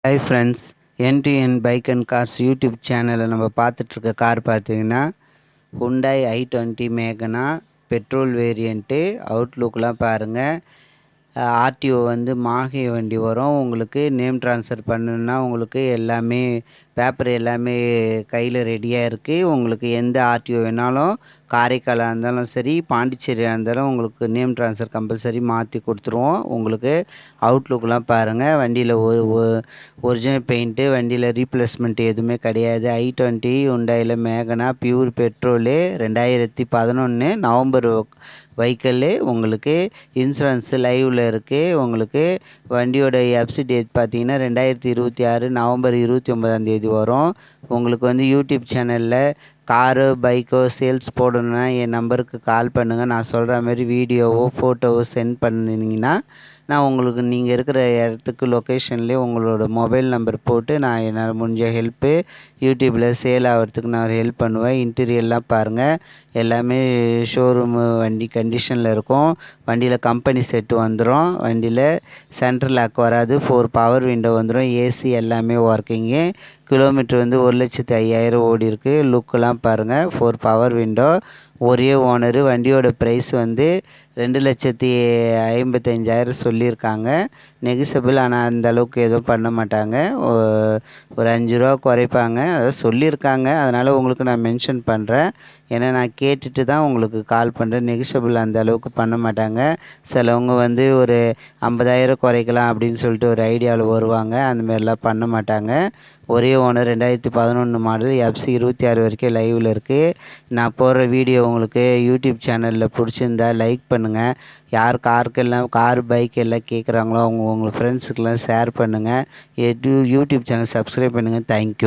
Hi friends, N bike and cars YouTube சேனலில் நம்ம பார்த்துட்ருக்க car பார்த்தீங்கன்னா ஹுண்டாய் i20 மேகனா பெட்ரோல் வேரியண்ட்டு. அவுட்லுக்லாம் பாருங்கள். ஆர்டிஓ வந்து மாஹே வண்டி வரும். உங்களுக்கு நேம் ட்ரான்ஸ்ஃபர் பண்ணணுன்னா உங்களுக்கு எல்லாமே பேப்பர் எல்லாமே கையில் ரெடியாக இருக்குது. உங்களுக்கு எந்த ஆர்டிஓ வேணாலும், காரைக்காலாக இருந்தாலும் சரி, பாண்டிச்சேரியாக இருந்தாலும் உங்களுக்கு நேம் ட்ரான்ஸ்ஃபர் கம்பல்சரி மாற்றி கொடுத்துருவோம். உங்களுக்கு அவுட்லுக்லாம் பாருங்கள். வண்டியில் ஒரிஜினல் பெயிண்ட்டு, வண்டியில் ரீப்ளேஸ்மெண்ட் எதுவுமே கிடையாது. i20 ஹுண்டாயில் மேகனா பியூர் பெட்ரோலு 2011 நவம்பர் வெஹிக்கிளு. உங்களுக்கு இன்சூரன்ஸு லைவில் இருக்குது. உங்களுக்கு வண்டியோட எஃப்சி டேட் பார்த்தீங்கன்னா 2026 நவம்பர் 29 வரும். உங்களுக்கு வந்து யூடியூப் சேனலில் காரோ பைக்கோ சேல்ஸ் போடணுன்னா என் நம்பருக்கு கால் பண்ணுங்கள். நான் சொல்கிற மாதிரி வீடியோவோ ஃபோட்டோவோ சென்ட் பண்ணினீங்கன்னா நான் உங்களுக்கு நீங்கள் இருக்கிற இடத்துக்கு லொக்கேஷன்லேயே உங்களோட மொபைல் நம்பர் போட்டு நான் என்னால் முடிஞ்ச ஹெல்ப்பு யூடியூப்பில் சேல் ஆகிறதுக்கு நான் ஹெல்ப் பண்ணுவேன். இன்டீரியர்லாம் பாருங்கள், எல்லாமே ஷோரூமு வண்டி கண்டிஷனில் இருக்கும். வண்டியில் கம்பெனி செட்டு வந்துடும். வண்டியில் சென்ட்ரல் லாக் வராது. 4 பவர் விண்டோ வந்துடும். ஏசி எல்லாமே ஒர்க்கிங்கு. கிலோமீட்டர் வந்து 1,05,000 ஓடி இருக்குது. லுக்கெலாம் பாருங்கள். 4 பவர் விண்டோ, ஒரே ஓனரு. வண்டியோட ப்ரைஸ் வந்து 2,55,000 சொல்லியிருக்காங்க. நெகிசபிள், ஆனால் அந்தளவுக்கு எதுவும் பண்ண மாட்டாங்க. ஒரு 5 ரூபா குறைப்பாங்க, அதாவது சொல்லியிருக்காங்க. அதனால் உங்களுக்கு நான் மென்ஷன் பண்ணுறேன். ஏன்னா நான் கேட்டுட்டு தான் உங்களுக்கு கால் பண்ணுறேன். நெகிசபிள் அந்த அளவுக்கு பண்ண மாட்டாங்க. சிலவங்க வந்து ஒரு 50,000 குறைக்கலாம் அப்படின்னு சொல்லிட்டு ஒரு ஐடியாவில் வருவாங்க. அந்தமாரிலாம் பண்ண மாட்டாங்க. ஒரே ஓனர், 2011 மாடல், எஃப்சி 26 வரைக்கும் லைவில் இருக்குது. நான் போடுற வீடியோ உங்களுக்கு யூடியூப் சேனலில் பிடிச்சிருந்தா லைக் பண்ணுங்கள். யார் கார் பைக் எல்லாம் கேட்குறாங்களோ உங்கள் ஃப்ரெண்ட்ஸுக்கெல்லாம் ஷேர் பண்ணுங்கள். யூடியூப் சேனல் சப்ஸ்கிரைப் பண்ணுங்கள். தேங்க்யூ.